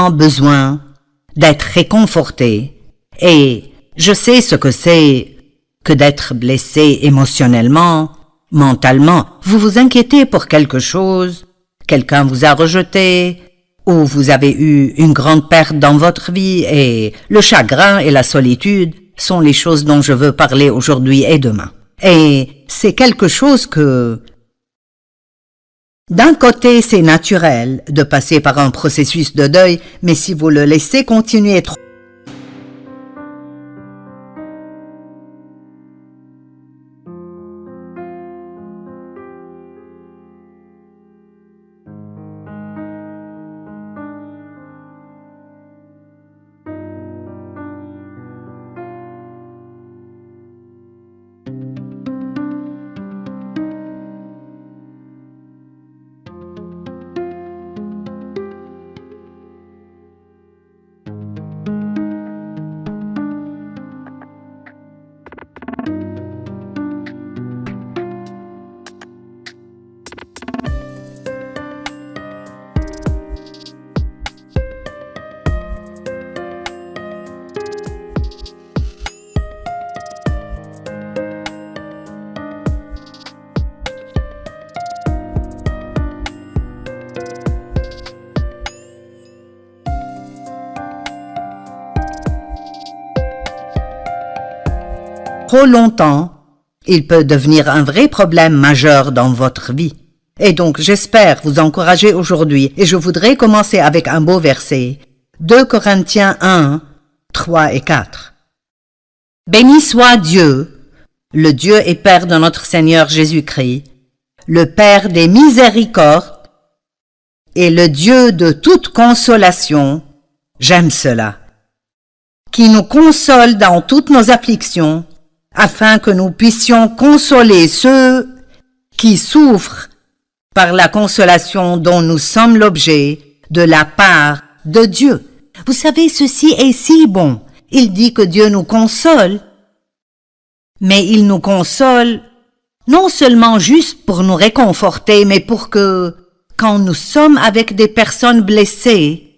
vraiment besoin d'être réconforté. Et je sais ce que c'est que d'être blessé émotionnellement, mentalement. Vous vous inquiétez pour quelque chose, quelqu'un vous a rejeté, ou vous avez eu une grande perte dans votre vie, et le chagrin et la solitude sont les choses dont je veux parler aujourd'hui et demain. Et c'est quelque chose que, d'un côté, c'est naturel de passer par un processus de deuil, mais si vous le laissez continuer trop, longtemps, il peut devenir un vrai problème majeur dans votre vie. Et donc, j'espère vous encourager aujourd'hui, et je voudrais commencer avec un beau verset. 2 Corinthiens 1, 3 et 4. Béni soit Dieu, le Dieu et Père de notre Seigneur Jésus-Christ, le Père des miséricordes et le Dieu de toute consolation, j'aime cela, qui nous console dans toutes nos afflictions, afin que nous puissions consoler ceux qui souffrent par la consolation dont nous sommes l'objet de la part de Dieu. Vous savez, ceci est si bon. Il dit que Dieu nous console, mais il nous console non seulement juste pour nous réconforter, mais pour que, quand nous sommes avec des personnes blessées,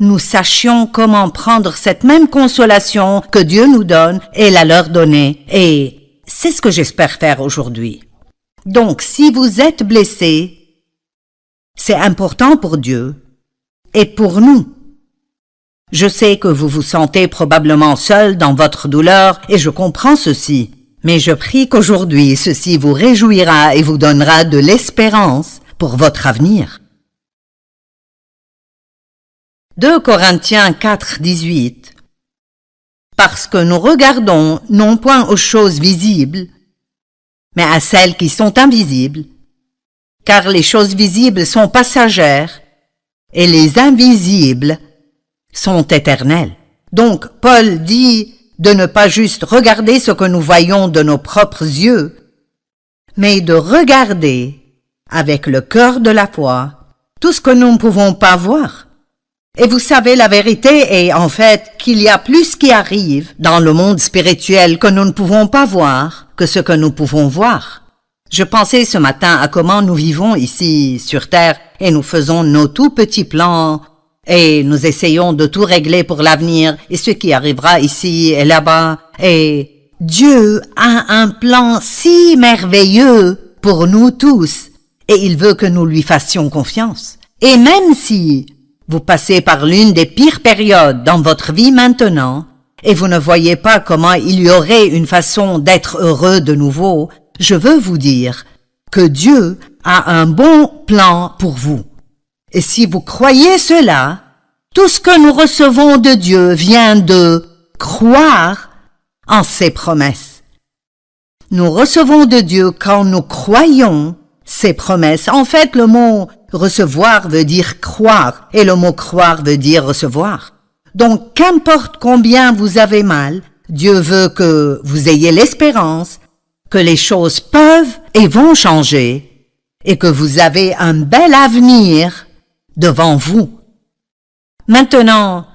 nous sachions comment prendre cette même consolation que Dieu nous donne et la leur donner. Et c'est ce que j'espère faire aujourd'hui. Donc, si vous êtes blessé, c'est important pour Dieu et pour nous. Je sais que vous vous sentez probablement seul dans votre douleur et je comprends ceci. Mais je prie qu'aujourd'hui, ceci vous réjouira et vous donnera de l'espérance pour votre avenir. 2 Corinthiens 4, 18. Parce que nous regardons non point aux choses visibles, mais à celles qui sont invisibles, car les choses visibles sont passagères et les invisibles sont éternelles. Donc, Paul dit de ne pas juste regarder ce que nous voyons de nos propres yeux, mais de regarder avec le cœur de la foi tout ce que nous ne pouvons pas voir. Et vous savez, la vérité est en fait qu'il y a plus qui arrive dans le monde spirituel que nous ne pouvons pas voir que ce que nous pouvons voir. Je pensais ce matin à comment nous vivons ici sur Terre et nous faisons nos tout petits plans et nous essayons de tout régler pour l'avenir et ce qui arrivera ici et là-bas. Et Dieu a un plan si merveilleux pour nous tous et il veut que nous lui fassions confiance. Et même si vous passez par l'une des pires périodes dans votre vie maintenant, et vous ne voyez pas comment il y aurait une façon d'être heureux de nouveau, je veux vous dire que Dieu a un bon plan pour vous. Et si vous croyez cela, tout ce que nous recevons de Dieu vient de croire en ses promesses. Nous recevons de Dieu quand nous croyons ses promesses. En fait, le mot recevoir veut dire croire, et le mot croire veut dire recevoir. Donc, qu'importe combien vous avez mal, Dieu veut que vous ayez l'espérance que les choses peuvent et vont changer, et que vous avez un bel avenir devant vous. Maintenant,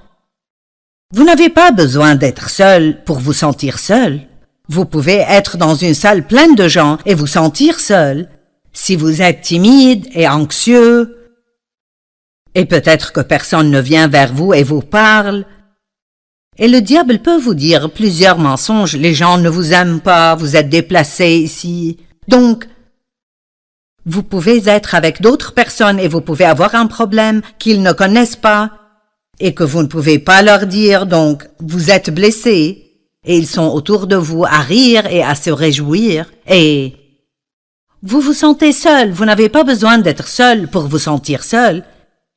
vous n'avez pas besoin d'être seul pour vous sentir seul. Vous pouvez être dans une salle pleine de gens et vous sentir seul. Si vous êtes timide et anxieux, Et peut-être que personne ne vient vers vous et vous parle. Et le diable peut vous dire plusieurs mensonges. Les gens ne vous aiment pas, vous êtes déplacé ici. Donc, vous pouvez être avec d'autres personnes et vous pouvez avoir un problème qu'ils ne connaissent pas et que vous ne pouvez pas leur dire, donc vous êtes blessé et ils sont autour de vous à rire et à se réjouir et vous vous sentez seul. Vous n'avez pas besoin d'être seul pour vous sentir seul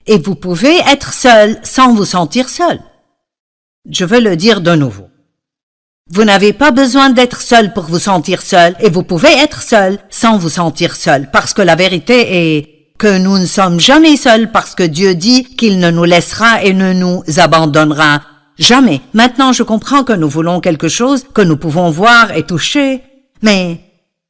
et vous pouvez être seul sans vous sentir seul. Je veux le dire de nouveau. Vous n'avez pas besoin d'être seul pour vous sentir seul et vous pouvez être seul sans vous sentir seul parce que la vérité est que nous ne sommes jamais seuls parce que Dieu dit qu'il ne nous laissera et ne nous abandonnera jamais. Maintenant, je comprends que nous voulons quelque chose que nous pouvons voir et toucher, mais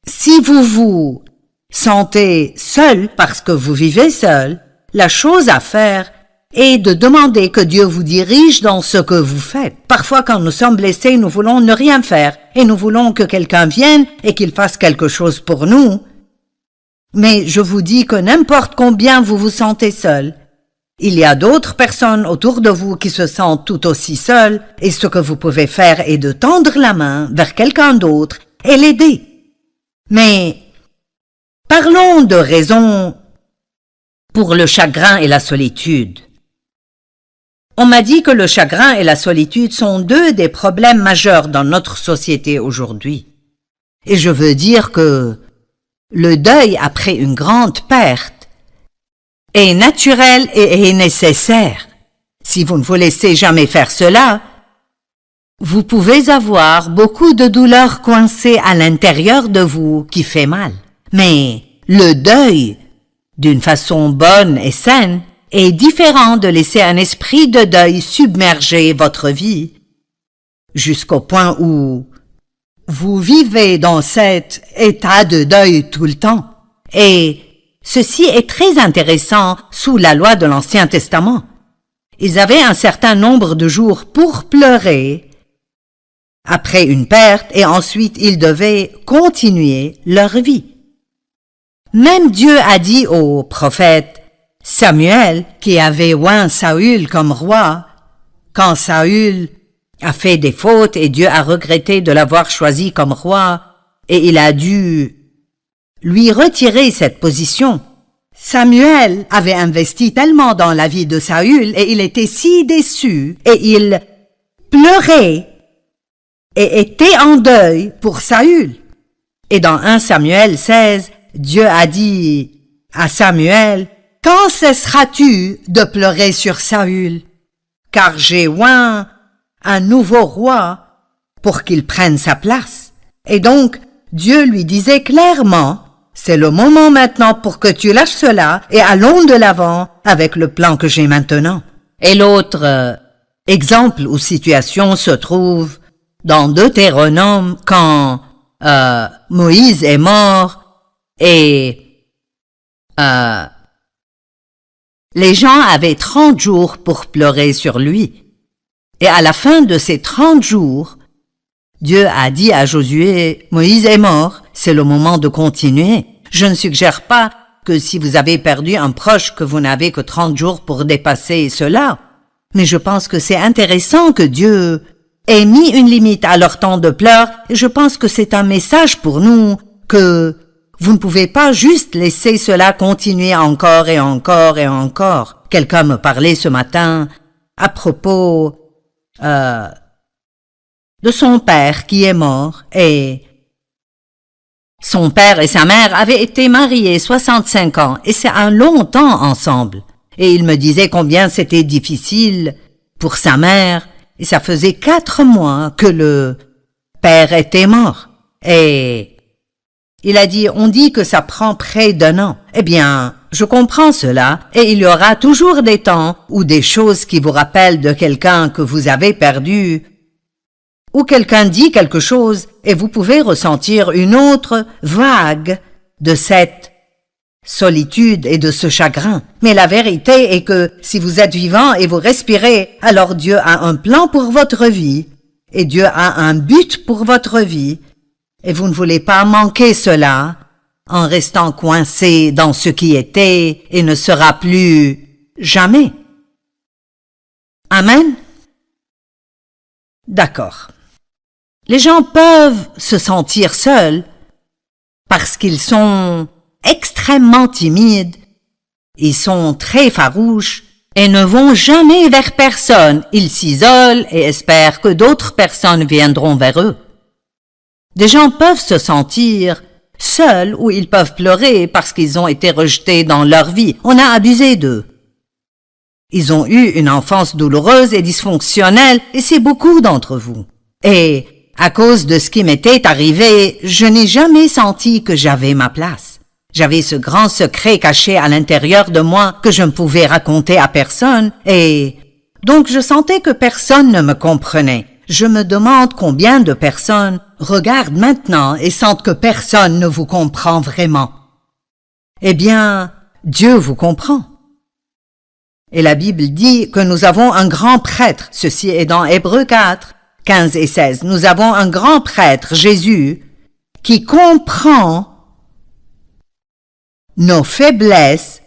si vous vous sentez seul parce que vous vivez seul, la chose à faire et de demander que Dieu vous dirige dans ce que vous faites. Parfois, quand nous sommes blessés, nous voulons ne rien faire et nous voulons que quelqu'un vienne et qu'il fasse quelque chose pour nous. Mais je vous dis que n'importe combien vous vous sentez seul, il y a d'autres personnes autour de vous qui se sentent tout aussi seules et ce que vous pouvez faire est de tendre la main vers quelqu'un d'autre et l'aider. Mais parlons de raisons pour le chagrin et la solitude. On m'a dit que le chagrin et la solitude sont deux des problèmes majeurs dans notre société aujourd'hui. Et je veux dire que le deuil après une grande perte est naturel et est nécessaire. Si vous ne vous laissez jamais faire cela, vous pouvez avoir beaucoup de douleurs coincées à l'intérieur de vous qui fait mal. Mais le deuil, d'une façon bonne et saine, est différent de laisser un esprit de deuil submerger votre vie jusqu'au point où vous vivez dans cet état de deuil tout le temps. Et ceci est très intéressant sous la loi de l'Ancien Testament. Ils avaient un certain nombre de jours pour pleurer après une perte et ensuite ils devaient continuer leur vie. Même Dieu a dit au prophète Samuel, qui avait oint Saül comme roi, quand Saül a fait des fautes et Dieu a regretté de l'avoir choisi comme roi, et il a dû lui retirer cette position. Samuel avait investi tellement dans la vie de Saül et il était si déçu et il pleurait et était en deuil pour Saül. Et dans 1 Samuel 16, Dieu a dit à Samuel, « Quand cesseras-tu de pleurer sur Saül? Car j'ai oint un nouveau roi pour qu'il prenne sa place. » Et donc, Dieu lui disait clairement, « C'est le moment maintenant pour que tu lâches cela et allons de l'avant avec le plan que j'ai maintenant. » Et l'autre exemple ou situation se trouve dans Deutéronome quand Moïse est mort et les gens avaient 30 jours pour pleurer sur lui. Et à la fin de ces 30 jours, Dieu a dit à Josué, « Moïse est mort, c'est le moment de continuer. » Je ne suggère pas que si vous avez perdu un proche que vous n'avez que 30 jours pour dépasser cela. Mais je pense que c'est intéressant que Dieu ait mis une limite à leur temps de pleurs. Et je pense que c'est un message pour nous que vous ne pouvez pas juste laisser cela continuer encore et encore et encore. Quelqu'un me parlait ce matin à propos de son père qui est mort et son père et sa mère avaient été mariés 65 ans et c'est un long temps ensemble. Et il me disait combien c'était difficile pour sa mère et ça faisait 4 mois que le père était mort. Et il a dit, on dit que ça prend près d'1 an. Eh bien, je comprends cela et il y aura toujours des temps ou des choses qui vous rappellent de quelqu'un que vous avez perdu ou quelqu'un dit quelque chose et vous pouvez ressentir une autre vague de cette solitude et de ce chagrin. Mais la vérité est que si vous êtes vivant et vous respirez, alors Dieu a un plan pour votre vie et Dieu a un but pour votre vie et vous ne voulez pas manquer cela en restant coincé dans ce qui était et ne sera plus Jamais. Amen? D'accord. Les gens peuvent se sentir seuls parce qu'ils sont extrêmement timides, ils sont très farouches et ne vont jamais vers personne. Ils s'isolent et espèrent que d'autres personnes viendront vers eux. Des gens peuvent se sentir seuls ou ils peuvent pleurer parce qu'ils ont été rejetés dans leur vie. On a abusé d'eux. Ils ont eu une enfance douloureuse et dysfonctionnelle et c'est beaucoup d'entre vous. Et à cause de ce qui m'était arrivé, je n'ai jamais senti que j'avais ma place. J'avais ce grand secret caché à l'intérieur de moi que je ne pouvais raconter à personne et donc je sentais que personne ne me comprenait. Je me demande combien de personnes regardent maintenant et sentent que personne ne vous comprend vraiment. Eh bien, Dieu vous comprend. Et la Bible dit que nous avons un grand prêtre. Ceci est dans Hébreux 4, 15 et 16. Nous avons un grand prêtre, Jésus, qui comprend nos faiblesses,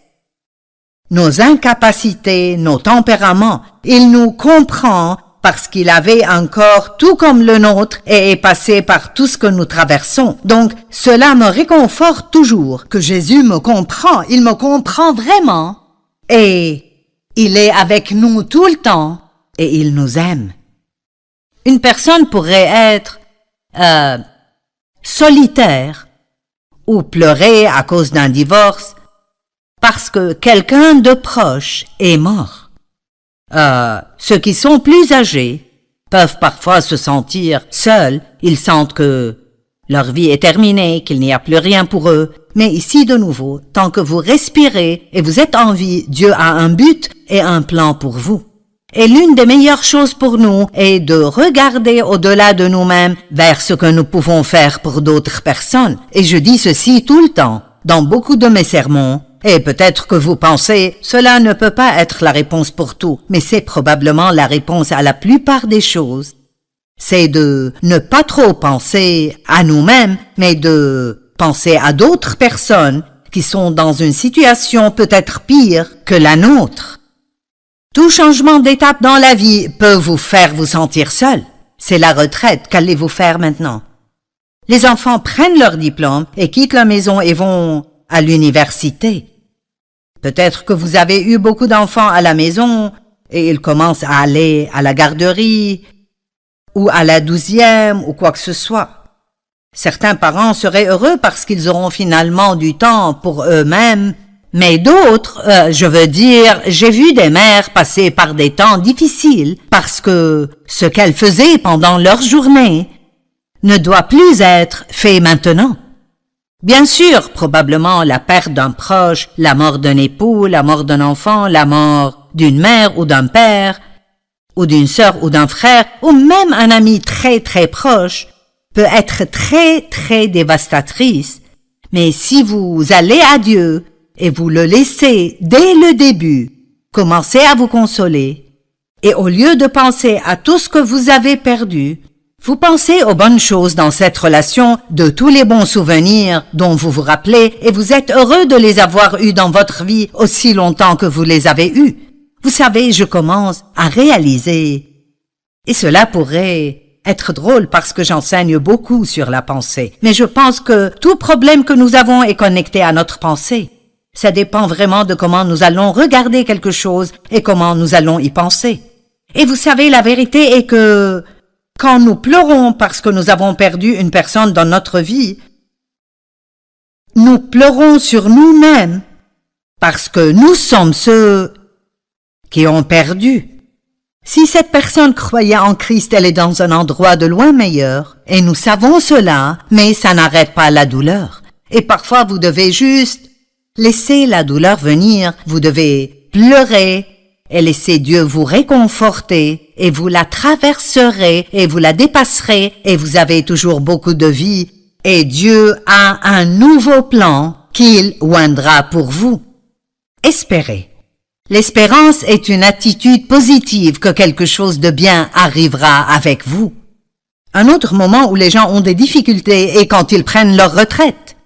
nos incapacités, nos tempéraments. Il nous comprend parce qu'il avait un corps tout comme le nôtre et est passé par tout ce que nous traversons. Donc, cela me réconforte toujours que Jésus me comprend. Il me comprend vraiment. Et il est avec nous tout le temps et il nous aime. Une personne pourrait être solitaire ou pleurer à cause d'un divorce parce que quelqu'un de proche est mort. Ceux qui sont plus âgés peuvent parfois se sentir seuls. Ils sentent que leur vie est terminée, qu'il n'y a plus rien pour eux. Mais ici de nouveau, tant que vous respirez et vous êtes en vie, Dieu a un but et un plan pour vous. Et l'une des meilleures choses pour nous est de regarder au-delà de nous-mêmes vers ce que nous pouvons faire pour d'autres personnes. Et je dis ceci tout le temps, dans beaucoup de mes sermons. Et peut-être que vous pensez, cela ne peut pas être la réponse pour tout, mais c'est probablement la réponse à la plupart des choses. C'est de ne pas trop penser à nous-mêmes, mais de penser à d'autres personnes qui sont dans une situation peut-être pire que la nôtre. Tout changement d'étape dans la vie peut vous faire vous sentir seul. C'est la retraite, qu'allez-vous faire maintenant? Les enfants prennent leur diplôme et quittent la maison et vont à l'université. Peut-être que vous avez eu beaucoup d'enfants à la maison et ils commencent à aller à la garderie ou à la 12e ou quoi que ce soit. Certains parents seraient heureux parce qu'ils auront finalement du temps pour eux-mêmes, mais d'autres, j'ai vu des mères passer par des temps difficiles parce que ce qu'elles faisaient pendant leur journée ne doit plus être fait maintenant. Bien sûr, probablement la perte d'un proche, la mort d'un époux, la mort d'un enfant, la mort d'une mère ou d'un père, ou d'une sœur ou d'un frère, ou même un ami très très proche, peut être très très dévastatrice. Mais si vous allez à Dieu et vous le laissez dès le début, commencez à vous consoler, et au lieu de penser à tout ce que vous avez perdu, vous pensez aux bonnes choses dans cette relation, de tous les bons souvenirs dont vous vous rappelez, et vous êtes heureux de les avoir eus dans votre vie aussi longtemps que vous les avez eus. Vous savez, je commence à réaliser, et cela pourrait être drôle parce que j'enseigne beaucoup sur la pensée, mais je pense que tout problème que nous avons est connecté à notre pensée. Ça dépend vraiment de comment nous allons regarder quelque chose et comment nous allons y penser. Et vous savez, la vérité est que quand nous pleurons parce que nous avons perdu une personne dans notre vie, nous pleurons sur nous-mêmes parce que nous sommes ceux qui ont perdu. Si cette personne croyait en Christ, elle est dans un endroit de loin meilleur, et nous savons cela, mais ça n'arrête pas la douleur. Et parfois vous devez juste laisser la douleur venir, vous devez pleurer, et laissez Dieu vous réconforter, et vous la traverserez, et vous la dépasserez, et vous avez toujours beaucoup de vie, et Dieu a un nouveau plan qu'il oindra pour vous. Espérez. L'espérance est une attitude positive que quelque chose de bien arrivera avec vous. Un autre moment où les gens ont des difficultés est quand ils prennent leur retraite.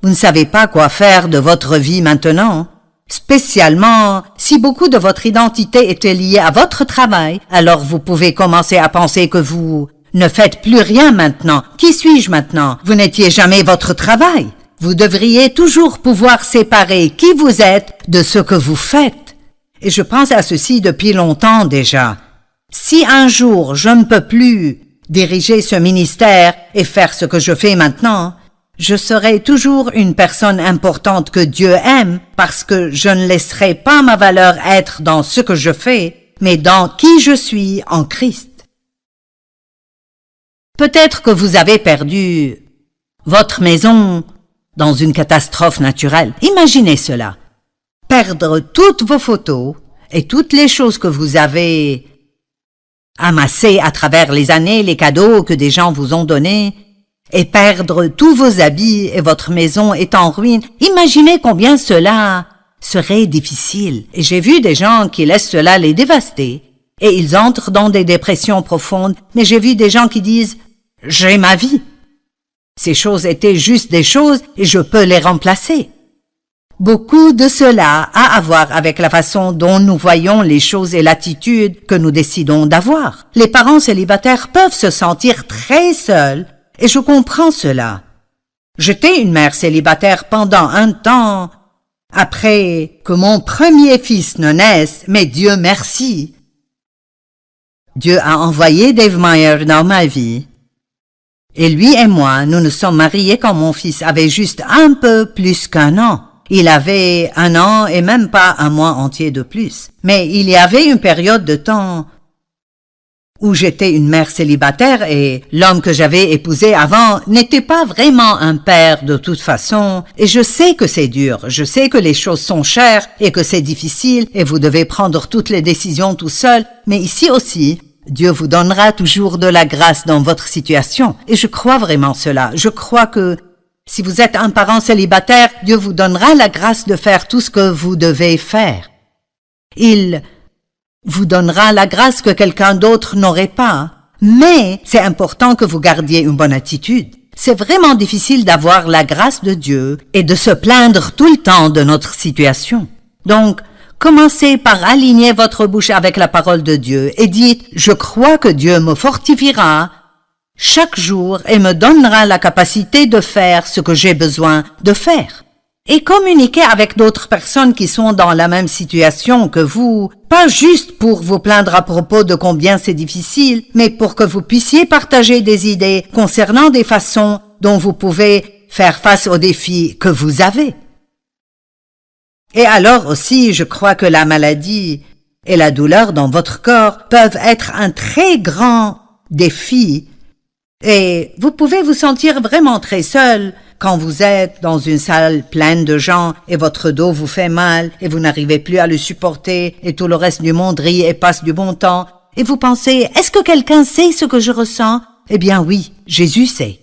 Vous ne savez pas quoi faire de votre vie maintenant. Spécialement, si beaucoup de votre identité était liée à votre travail, alors vous pouvez commencer à penser que vous ne faites plus rien maintenant. Qui suis-je maintenant? Vous n'étiez jamais votre travail. Vous devriez toujours pouvoir séparer qui vous êtes de ce que vous faites. Et je pense à ceci depuis longtemps déjà. Si un jour je ne peux plus diriger ce ministère et faire ce que je fais maintenant, je serai toujours une personne importante que Dieu aime parce que je ne laisserai pas ma valeur être dans ce que je fais, mais dans qui je suis en Christ. Peut-être que vous avez perdu votre maison dans une catastrophe naturelle. Imaginez cela. Perdre toutes vos photos et toutes les choses que vous avez amassées à travers les années, les cadeaux que des gens vous ont donnés, et perdre tous vos habits et votre maison est en ruine. Imaginez combien cela serait difficile. Et j'ai vu des gens qui laissent cela les dévaster et ils entrent dans des dépressions profondes, mais j'ai vu des gens qui disent « J'ai ma vie ». Ces choses étaient juste des choses et je peux les remplacer. Beaucoup de cela a à voir avec la façon dont nous voyons les choses et l'attitude que nous décidons d'avoir. Les parents célibataires peuvent se sentir très seuls et je comprends cela. J'étais une mère célibataire pendant un temps, après que mon premier fils ne naisse, mais Dieu merci. Dieu a envoyé Dave Meyer dans ma vie. Et lui et moi, nous nous sommes mariés quand mon fils avait juste un peu plus qu'1 an. Il avait 1 an et même pas 1 mois entier de plus. Mais il y avait une période de temps où j'étais une mère célibataire et l'homme que j'avais épousé avant n'était pas vraiment un père de toute façon. Et je sais que c'est dur, je sais que les choses sont chères et que c'est difficile et vous devez prendre toutes les décisions tout seul. Mais ici aussi, Dieu vous donnera toujours de la grâce dans votre situation. Et je crois vraiment cela. Je crois que si vous êtes un parent célibataire, Dieu vous donnera la grâce de faire tout ce que vous devez faire. Il vous donnera la grâce que quelqu'un d'autre n'aurait pas. Mais c'est important que vous gardiez une bonne attitude. C'est vraiment difficile d'avoir la grâce de Dieu et de se plaindre tout le temps de notre situation. Donc, commencez par aligner votre bouche avec la parole de Dieu et dites « Je crois que Dieu me fortifiera chaque jour et me donnera la capacité de faire ce que j'ai besoin de faire. » Et communiquez avec d'autres personnes qui sont dans la même situation que vous, pas juste pour vous plaindre à propos de combien c'est difficile, mais pour que vous puissiez partager des idées concernant des façons dont vous pouvez faire face aux défis que vous avez. Et alors aussi, je crois que la maladie et la douleur dans votre corps peuvent être un très grand défi et vous pouvez vous sentir vraiment très seul quand vous êtes dans une salle pleine de gens et votre dos vous fait mal et vous n'arrivez plus à le supporter et tout le reste du monde rit et passe du bon temps et vous pensez « Est-ce que quelqu'un sait ce que je ressens ?» Eh bien oui, Jésus sait.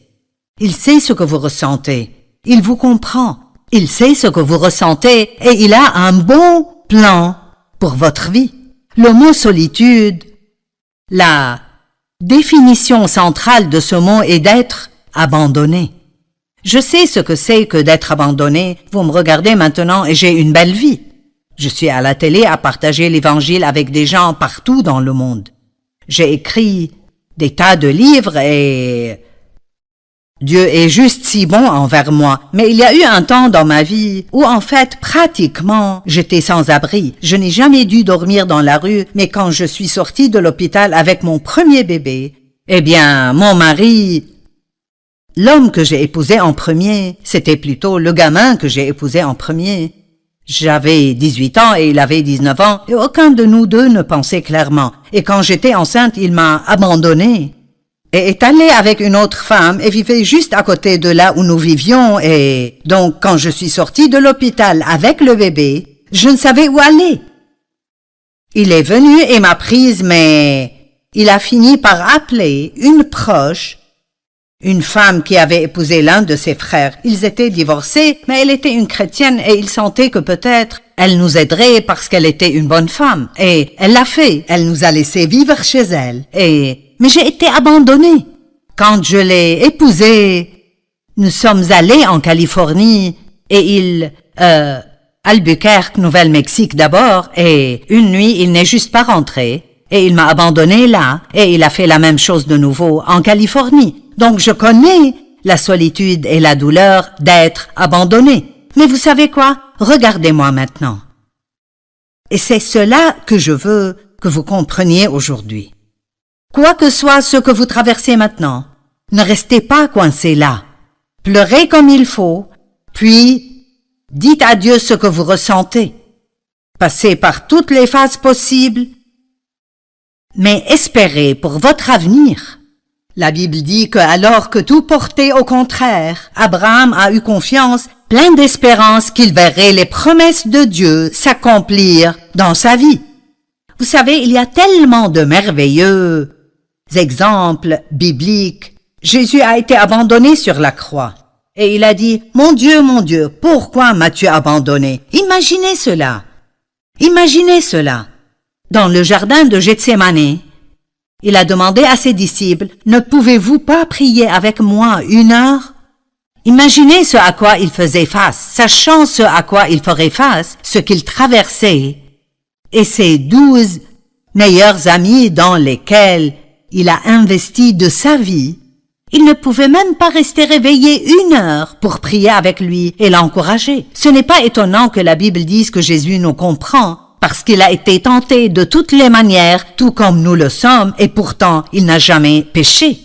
Il sait ce que vous ressentez. Il vous comprend. Il sait ce que vous ressentez et il a un bon plan pour votre vie. Le mot solitude, la définition centrale de ce mot est d'être abandonné. Je sais ce que c'est que d'être abandonné. Vous me regardez maintenant et j'ai une belle vie. Je suis à la télé à partager l'Évangile avec des gens partout dans le monde. J'ai écrit des tas de livres et Dieu est juste si bon envers moi. Mais il y a eu un temps dans ma vie où en fait pratiquement j'étais sans abri. Je n'ai jamais dû dormir dans la rue, mais quand je suis sortie de l'hôpital avec mon premier bébé, eh bien mon mari, l'homme que j'ai épousé en premier, c'était plutôt le gamin que j'ai épousé en premier. J'avais 18 ans et il avait 19 ans et aucun de nous deux ne pensait clairement. Et quand j'étais enceinte, il m'a abandonnée et est allé avec une autre femme et vivait juste à côté de là où nous vivions et donc quand je suis sortie de l'hôpital avec le bébé, je ne savais où aller. Il est venu et m'a prise mais il a fini par appeler une proche, une femme qui avait épousé l'un de ses frères. Ils étaient divorcés, mais elle était une chrétienne et il sentait que peut-être elle nous aiderait parce qu'elle était une bonne femme. Et elle l'a fait. Elle nous a laissé vivre chez elle. Mais j'ai été abandonnée. Quand je l'ai épousée, nous sommes allés en Californie et il Albuquerque, Nouvelle-Mexique d'abord, et une nuit, il n'est juste pas rentré, et il m'a abandonné là, et il a fait la même chose de nouveau en Californie. Donc je connais la solitude et la douleur d'être abandonné. Mais vous savez quoi? Regardez-moi maintenant. Et c'est cela que je veux que vous compreniez aujourd'hui. Quoi que soit ce que vous traversez maintenant, ne restez pas coincé là. Pleurez comme il faut, puis dites à Dieu ce que vous ressentez. Passez par toutes les phases possibles, mais espérez pour votre avenir. La Bible dit que alors que tout portait au contraire, Abraham a eu confiance, plein d'espérance qu'il verrait les promesses de Dieu s'accomplir dans sa vie. Vous savez, il y a tellement de merveilleux exemples bibliques. Jésus a été abandonné sur la croix. Et il a dit, mon Dieu, pourquoi m'as-tu abandonné? Imaginez cela. Imaginez cela. Dans le jardin de Gethsémani, il a demandé à ses disciples, ne pouvez-vous pas prier avec moi 1 heure? Imaginez ce à quoi il faisait face, sachant ce à quoi il ferait face, ce qu'il traversait, et ses 12 meilleurs amis dans lesquels il a investi de sa vie. Il ne pouvait même pas rester réveillé 1 heure pour prier avec lui et l'encourager. Ce n'est pas étonnant que la Bible dise que Jésus nous comprend, parce qu'il a été tenté de toutes les manières, tout comme nous le sommes, et pourtant il n'a jamais péché.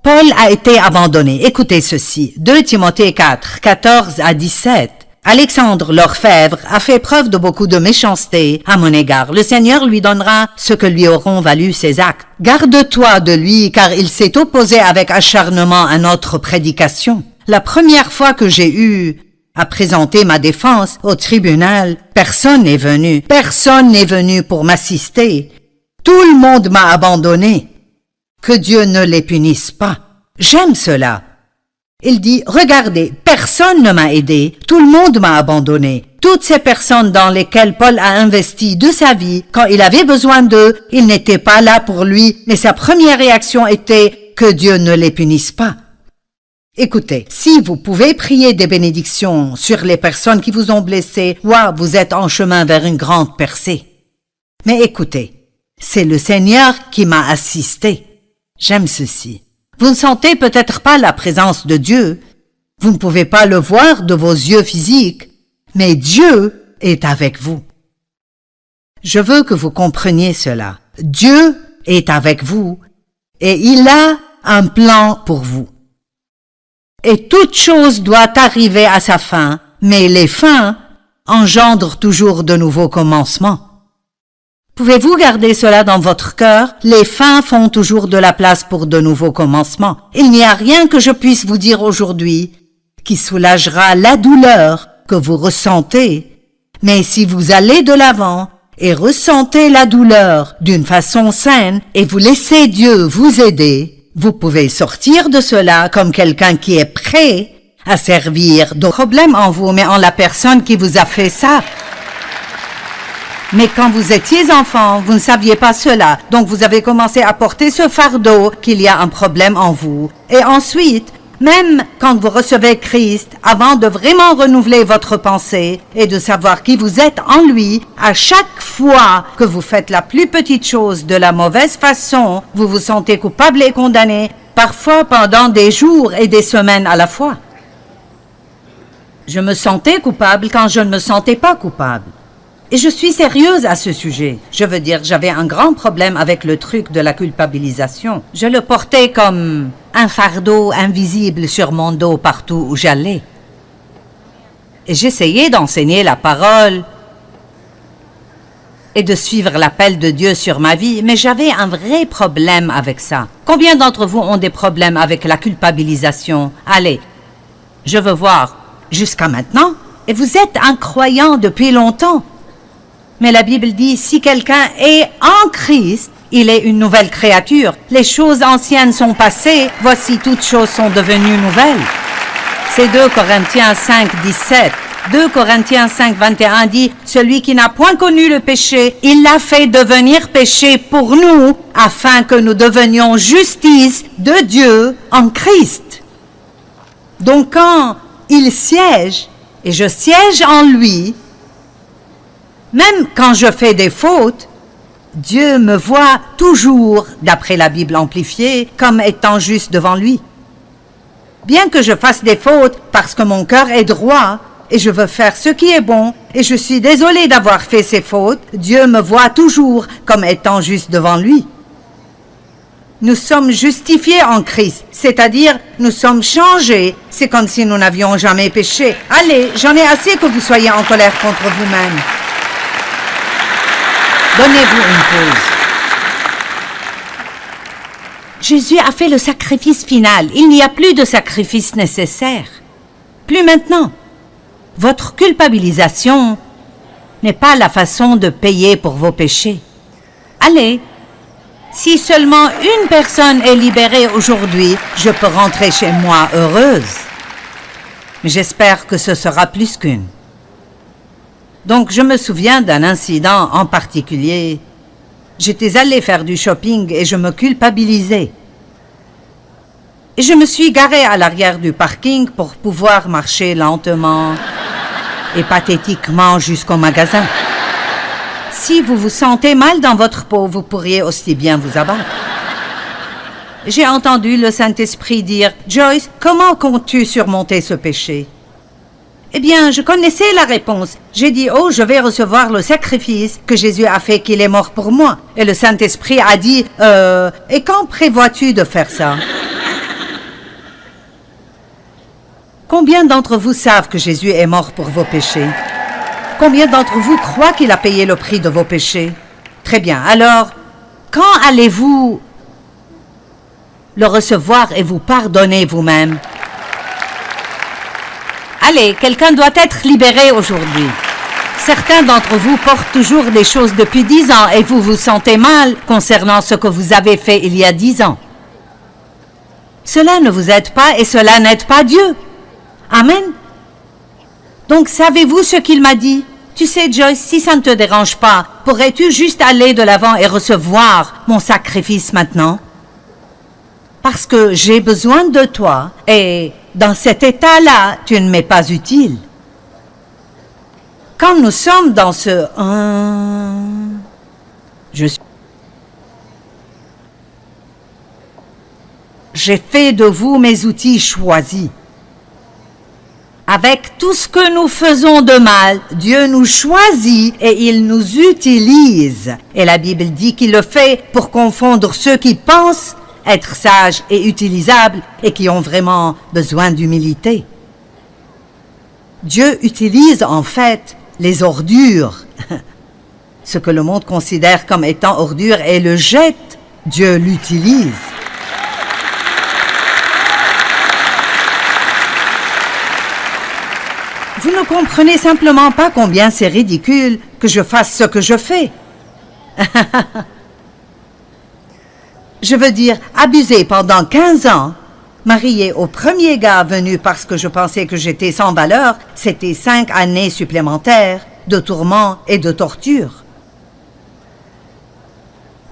Paul a été abandonné. Écoutez ceci. 2 Timothée 4, 14 à 17. Alexandre l'orfèvre a fait preuve de beaucoup de méchanceté à mon égard. Le Seigneur lui donnera ce que lui auront valu ses actes. Garde-toi de lui, car il s'est opposé avec acharnement à notre prédication. La première fois que j'ai eu à présenter ma défense au tribunal, personne n'est venu. Personne n'est venu pour m'assister. Tout le monde m'a abandonné. Que Dieu ne les punisse pas. J'aime cela. Il dit, regardez, personne ne m'a aidé, tout le monde m'a abandonné. Toutes ces personnes dans lesquelles Paul a investi de sa vie, quand il avait besoin d'eux, ils n'étaient pas là pour lui, mais sa première réaction était que Dieu ne les punisse pas. Écoutez, si vous pouvez prier des bénédictions sur les personnes qui vous ont blessé, vous êtes en chemin vers une grande percée. Mais écoutez, c'est le Seigneur qui m'a assisté. J'aime ceci. Vous ne sentez peut-être pas la présence de Dieu. Vous ne pouvez pas le voir de vos yeux physiques, mais Dieu est avec vous. Je veux que vous compreniez cela. Dieu est avec vous et il a un plan pour vous. Et toute chose doit arriver à sa fin, mais les fins engendrent toujours de nouveaux commencements. Pouvez-vous garder cela dans votre cœur? Les fins font toujours de la place pour de nouveaux commencements. Il n'y a rien que je puisse vous dire aujourd'hui qui soulagera la douleur que vous ressentez. Mais si vous allez de l'avant et ressentez la douleur d'une façon saine et vous laissez Dieu vous aider, vous pouvez sortir de cela comme quelqu'un qui est prêt à servir de problème en vous, mais en la personne qui vous a fait ça. Mais quand vous étiez enfant, vous ne saviez pas cela. Donc vous avez commencé à porter ce fardeau qu'il y a un problème en vous. Et ensuite, même quand vous recevez Christ, avant de vraiment renouveler votre pensée et de savoir qui vous êtes en lui, à chaque fois que vous faites la plus petite chose de la mauvaise façon, vous vous sentez coupable et condamné, parfois pendant des jours et des semaines à la fois. Je me sentais coupable quand je ne me sentais pas coupable. Et je suis sérieuse à ce sujet. Je veux dire, j'avais un grand problème avec le truc de la culpabilisation. Je le portais comme un fardeau invisible sur mon dos partout où j'allais. Et j'essayais d'enseigner la parole et de suivre l'appel de Dieu sur ma vie, mais j'avais un vrai problème avec ça. Combien d'entre vous ont des problèmes avec la culpabilisation? Allez, je veux voir. Jusqu'à maintenant? Et vous êtes un croyant depuis longtemps. Mais la Bible dit, si quelqu'un est en Christ, il est une nouvelle créature. Les choses anciennes sont passées, voici toutes choses sont devenues nouvelles. C'est 2 Corinthiens 5, 17. 2 Corinthiens 5, 21 dit, celui qui n'a point connu le péché, il l'a fait devenir péché pour nous, afin que nous devenions justice de Dieu en Christ. Donc quand il siège et je siège en lui, même quand je fais des fautes, Dieu me voit toujours, d'après la Bible amplifiée, comme étant juste devant lui. Bien que je fasse des fautes parce que mon cœur est droit et je veux faire ce qui est bon et je suis désolé d'avoir fait ces fautes, Dieu me voit toujours comme étant juste devant lui. Nous sommes justifiés en Christ, c'est-à-dire nous sommes changés. C'est comme si nous n'avions jamais péché. Allez, j'en ai assez que vous soyez en colère contre vous-même. Donnez-vous une pause. Jésus a fait le sacrifice final. Il n'y a plus de sacrifice nécessaire. Plus maintenant. Votre culpabilisation n'est pas la façon de payer pour vos péchés. Allez, si seulement une personne est libérée aujourd'hui, je peux rentrer chez moi heureuse. Mais j'espère que ce sera plus qu'une. Donc, je me souviens d'un incident en particulier. J'étais allée faire du shopping et je me culpabilisais. Et je me suis garée à l'arrière du parking pour pouvoir marcher lentement et pathétiquement jusqu'au magasin. Si vous vous sentez mal dans votre peau, vous pourriez aussi bien vous abattre. J'ai entendu le Saint-Esprit dire « Joyce, comment comptes-tu surmonter ce péché ?» Eh bien, je connaissais la réponse. J'ai dit, oh, je vais recevoir le sacrifice que Jésus a fait, qu'il est mort pour moi. Et le Saint-Esprit a dit, et quand prévois-tu de faire ça? Combien d'entre vous savent que Jésus est mort pour vos péchés? Combien d'entre vous croient qu'il a payé le prix de vos péchés? Très bien. Alors, quand allez-vous le recevoir et vous pardonner vous-même? Allez, quelqu'un doit être libéré aujourd'hui. Certains d'entre vous portent toujours des choses depuis 10 ans et vous vous sentez mal concernant ce que vous avez fait il y a 10 ans. Cela ne vous aide pas et cela n'aide pas Dieu. Amen. Donc, savez-vous ce qu'il m'a dit? Tu sais, Joyce, si ça ne te dérange pas, pourrais-tu juste aller de l'avant et recevoir mon sacrifice maintenant? Parce que j'ai besoin de toi et dans cet état-là, tu ne m'es pas utile. Quand nous sommes dans ce j'ai fait de vous mes outils choisis. Avec tout ce que nous faisons de mal, Dieu nous choisit et il nous utilise. Et la Bible dit qu'il le fait pour confondre ceux qui pensent être sages et utilisables et qui ont vraiment besoin d'humilité. Dieu utilise en fait les ordures. Ce que le monde considère comme étant ordure et le jette, Dieu l'utilise. Vous ne comprenez simplement pas combien c'est ridicule que je fasse ce que je fais. Je veux dire, abuser pendant 15 ans, marié au premier gars venu parce que je pensais que j'étais sans valeur, c'était 5 années supplémentaires de tourments et de torture.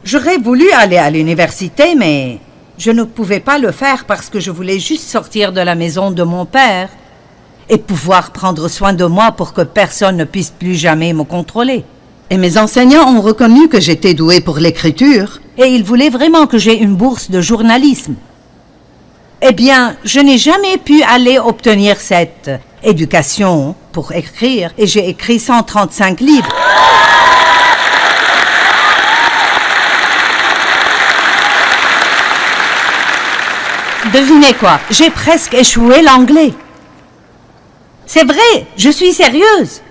J'aurais voulu aller à l'université, mais je ne pouvais pas le faire parce que je voulais juste sortir de la maison de mon père et pouvoir prendre soin de moi pour que personne ne puisse plus jamais me contrôler. Et mes enseignants ont reconnu que j'étais douée pour l'écriture et ils voulaient vraiment que j'aie une bourse de journalisme. Eh bien, je n'ai jamais pu aller obtenir cette éducation pour écrire et j'ai écrit 135 livres. Devinez quoi? J'ai presque échoué l'anglais. C'est vrai, je suis sérieuse.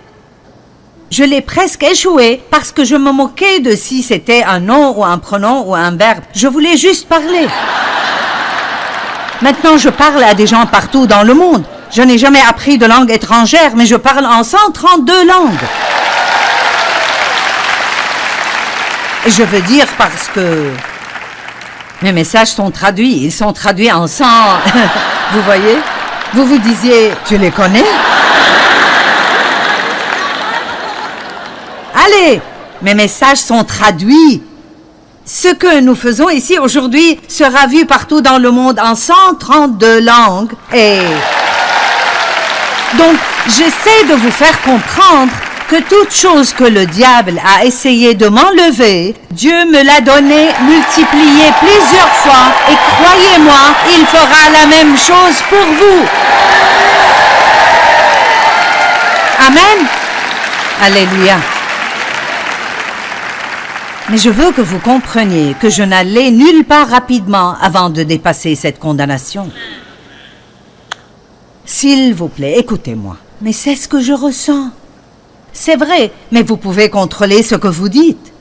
Je l'ai presque échoué parce que je me moquais de si c'était un nom ou un pronom ou un verbe. Je voulais juste parler. Maintenant, je parle à des gens partout dans le monde. Je n'ai jamais appris de langue étrangère, mais je parle en 132 langues. Et je veux dire parce que mes messages sont traduits. Ils sont traduits en 100... Vous voyez? Vous vous disiez, tu les connais? Allez, mes messages sont traduits. Ce que nous faisons ici aujourd'hui sera vu partout dans le monde en 132 langues. Et donc, J'essaie de vous faire comprendre que toute chose que le diable a essayé de m'enlever, Dieu me l'a donné multipliée plusieurs fois et croyez-moi, il fera la même chose pour vous. Amen. Alléluia. Mais je veux que vous compreniez que je n'allais nulle part rapidement avant de dépasser cette condamnation. S'il vous plaît, écoutez-moi. Mais c'est ce que je ressens. C'est vrai, mais vous pouvez contrôler ce que vous dites.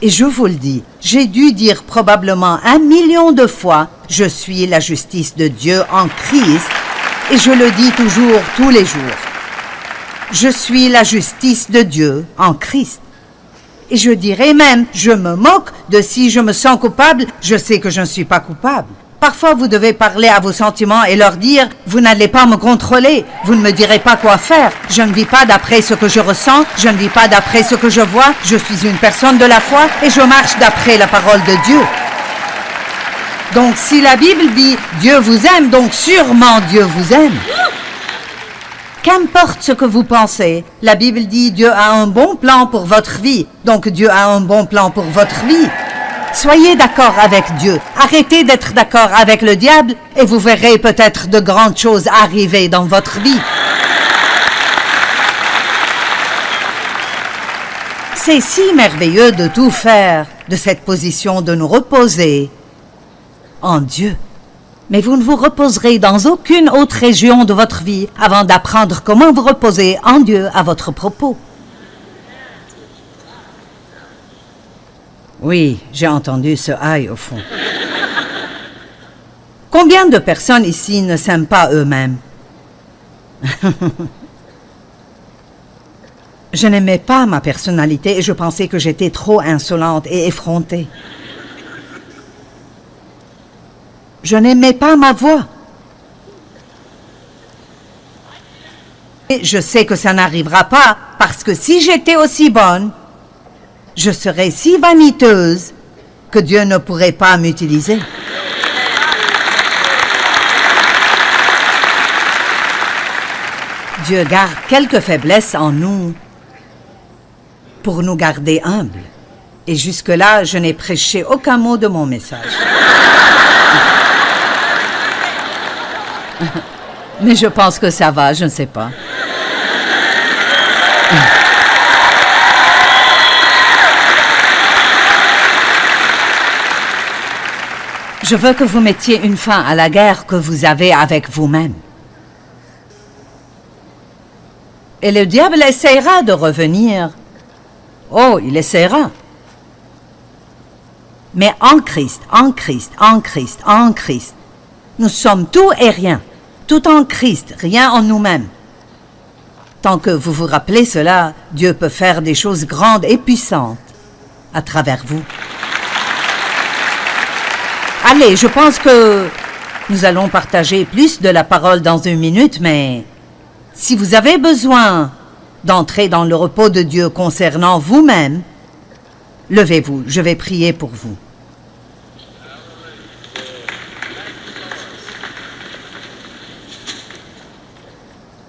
Et je vous le dis, j'ai dû dire probablement 1 million de fois, je suis la justice de Dieu en Christ, et je le dis toujours, tous les jours. Je suis la justice de Dieu en Christ. Et je dirais même, je me moque de si je me sens coupable, je sais que je ne suis pas coupable. Parfois, vous devez parler à vos sentiments et leur dire, vous n'allez pas me contrôler, vous ne me direz pas quoi faire. Je ne vis pas d'après ce que je ressens, je ne vis pas d'après ce que je vois, je suis une personne de la foi et je marche d'après la parole de Dieu. Donc, si la Bible dit, Dieu vous aime, donc sûrement Dieu vous aime. Qu'importe ce que vous pensez, la Bible dit, Dieu a un bon plan pour votre vie, donc Dieu a un bon plan pour votre vie. Soyez d'accord avec Dieu. Arrêtez d'être d'accord avec le diable et vous verrez peut-être de grandes choses arriver dans votre vie. C'est si merveilleux de tout faire, de cette position de nous reposer en Dieu. Mais vous ne vous reposerez dans aucune autre région de votre vie avant d'apprendre comment vous reposer en Dieu à votre propos. Oui, j'ai entendu ce « aïe » au fond. Combien de personnes ici ne s'aiment pas eux-mêmes? Je n'aimais pas ma personnalité et je pensais que j'étais trop insolente et effrontée. Je n'aimais pas ma voix. Et je sais que ça n'arrivera pas parce que si j'étais aussi bonne, je serais si vaniteuse que Dieu ne pourrait pas m'utiliser. Dieu garde quelques faiblesses en nous pour nous garder humbles. Et jusque-là, je n'ai prêché aucun mot de mon message. Mais je pense que ça va, je ne sais pas. Je veux que vous mettiez une fin à la guerre que vous avez avec vous-même. Et le diable essaiera de revenir. Oh, il essaiera. Mais en Christ, en Christ, en Christ, en Christ, nous sommes tout et rien. Tout en Christ, rien en nous-mêmes. Tant que vous vous rappelez cela, Dieu peut faire des choses grandes et puissantes à travers vous. Allez, je pense que nous allons partager plus de la parole dans 1 minute, mais si vous avez besoin d'entrer dans le repos de Dieu concernant vous-même, levez-vous, je vais prier pour vous.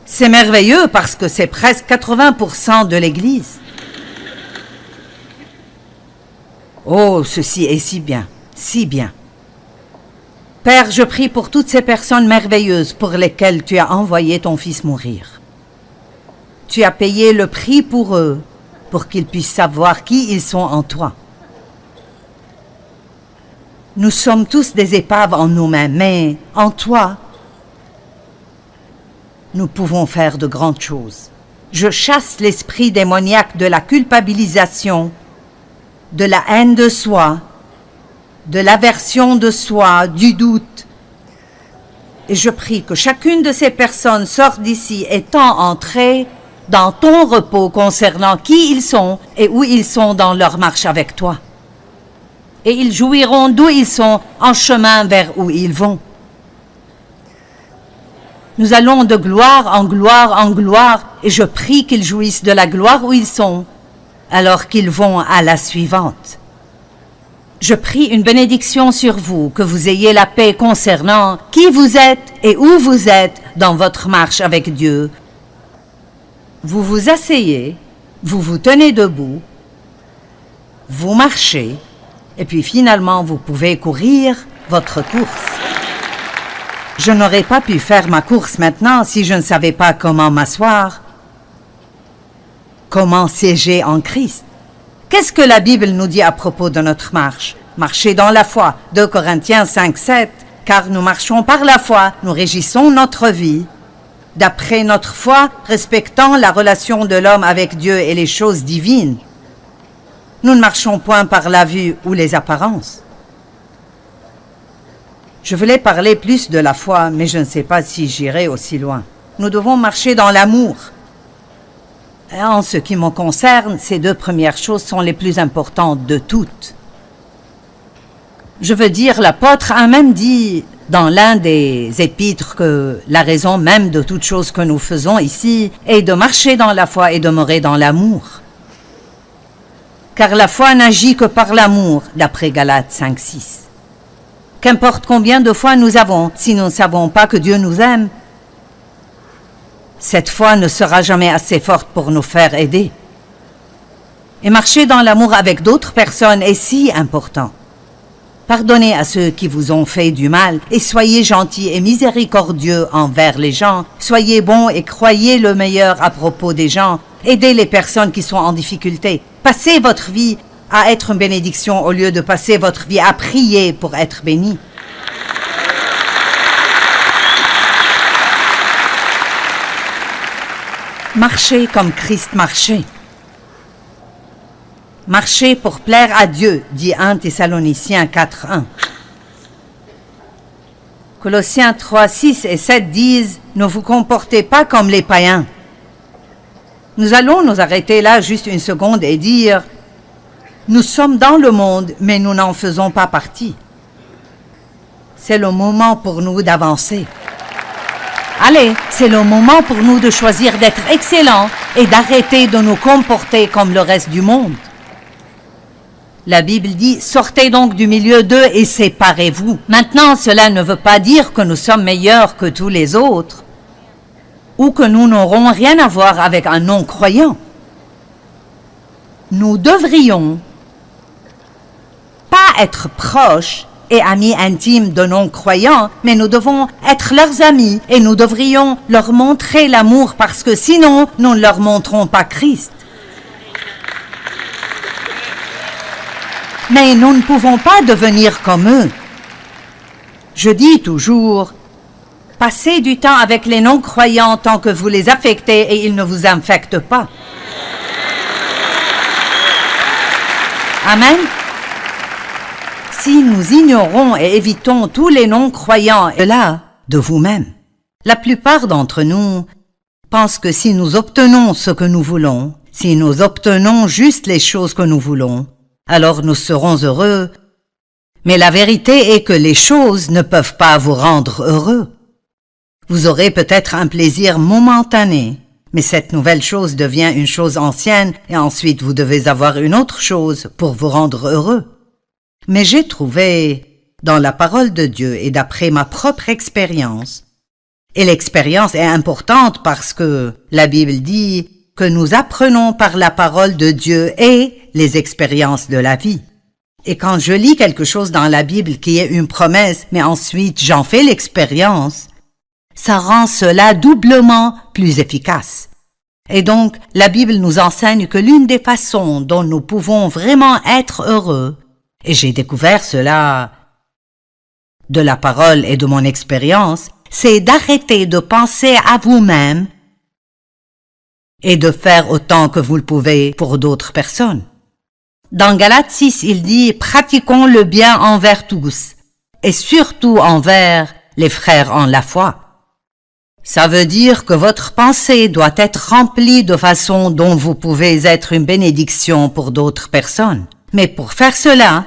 C'est merveilleux parce que c'est presque 80% de l'Église. Oh, ceci est si bien, si bien. Père, je prie pour toutes ces personnes merveilleuses pour lesquelles tu as envoyé ton Fils mourir. Tu as payé le prix pour eux, pour qu'ils puissent savoir qui ils sont en toi. Nous sommes tous des épaves en nous-mêmes, mais en toi, nous pouvons faire de grandes choses. Je chasse l'esprit démoniaque de la culpabilisation, de la haine de soi, de l'aversion de soi, du doute. Et je prie que chacune de ces personnes sorte d'ici étant entrées dans ton repos concernant qui ils sont et où ils sont dans leur marche avec toi. Et ils jouiront d'où ils sont en chemin vers où ils vont. Nous allons de gloire en gloire en gloire et je prie qu'ils jouissent de la gloire où ils sont alors qu'ils vont à la suivante. Je prie une bénédiction sur vous, que vous ayez la paix concernant qui vous êtes et où vous êtes dans votre marche avec Dieu, Vous vous asseyez, vous vous tenez debout, vous marchez, et puis finalement vous pouvez courir votre course. Je n'aurais pas pu faire ma course maintenant si je ne savais pas comment m'asseoir, comment siéger en Christ. Qu'est-ce que la Bible nous dit à propos de notre marche? Marcher dans la foi, 2 Corinthiens 5, 7, car nous marchons par la foi, nous régissons notre vie, d'après notre foi, respectant la relation de l'homme avec Dieu et les choses divines. Nous ne marchons point par la vue ou les apparences. Je voulais parler plus de la foi, mais je ne sais pas si j'irai aussi loin. Nous devons marcher dans l'amour. En ce qui me concerne, ces 2 premières choses sont les plus importantes de toutes. Je veux dire, l'apôtre a même dit dans l'un des épîtres que la raison même de toutes choses que nous faisons ici est de marcher dans la foi et demeurer dans l'amour. Car la foi n'agit que par l'amour, d'après Galates 5, 6. Qu'importe combien de foi nous avons, si nous ne savons pas que Dieu nous aime, cette foi ne sera jamais assez forte pour nous faire aider. Et marcher dans l'amour avec d'autres personnes est si important. Pardonnez à ceux qui vous ont fait du mal et soyez gentils et miséricordieux envers les gens. Soyez bons et croyez le meilleur à propos des gens. Aidez les personnes qui sont en difficulté. Passez votre vie à être une bénédiction au lieu de passer votre vie à prier pour être béni. Marchez comme Christ marchait. Marchez pour plaire à Dieu, dit 1 Thessaloniciens 4, 1. Colossiens 3, 6 et 7 disent « Ne vous comportez pas comme les païens ». Nous allons nous arrêter là juste une seconde et dire « Nous sommes dans le monde, mais nous n'en faisons pas partie ». C'est le moment pour nous d'avancer. Allez, c'est le moment pour nous de choisir d'être excellents et d'arrêter de nous comporter comme le reste du monde. La Bible dit « Sortez donc du milieu d'eux et séparez-vous ». Maintenant, cela ne veut pas dire que nous sommes meilleurs que tous les autres ou que nous n'aurons rien à voir avec un non-croyant. Nous devrions pas être proches et amis intimes de non-croyants, mais nous devons être leurs amis et nous devrions leur montrer l'amour parce que sinon, nous ne leur montrons pas Christ. Mais nous ne pouvons pas devenir comme eux. Je dis toujours, passez du temps avec les non-croyants tant que vous les affectez et ils ne vous infectent pas. Amen. Si nous ignorons et évitons tous les non-croyants, et là, de vous-même. La plupart d'entre nous pensent que si nous obtenons ce que nous voulons, si nous obtenons juste les choses que nous voulons, alors nous serons heureux. Mais la vérité est que les choses ne peuvent pas vous rendre heureux. Vous aurez peut-être un plaisir momentané, mais cette nouvelle chose devient une chose ancienne et ensuite vous devez avoir une autre chose pour vous rendre heureux. Mais j'ai trouvé, dans la parole de Dieu et d'après ma propre expérience, et l'expérience est importante parce que la Bible dit que nous apprenons par la parole de Dieu et les expériences de la vie. Et quand je lis quelque chose dans la Bible qui est une promesse, mais ensuite j'en fais l'expérience, ça rend cela doublement plus efficace. Et donc, la Bible nous enseigne que l'une des façons dont nous pouvons vraiment être heureux, et j'ai découvert cela de la parole et de mon expérience, c'est d'arrêter de penser à vous-même et de faire autant que vous le pouvez pour d'autres personnes. Dans Galates 6, il dit « Pratiquons le bien envers tous, et surtout envers les frères en la foi ». Ça veut dire que votre pensée doit être remplie de façon dont vous pouvez être une bénédiction pour d'autres personnes. Mais pour faire cela,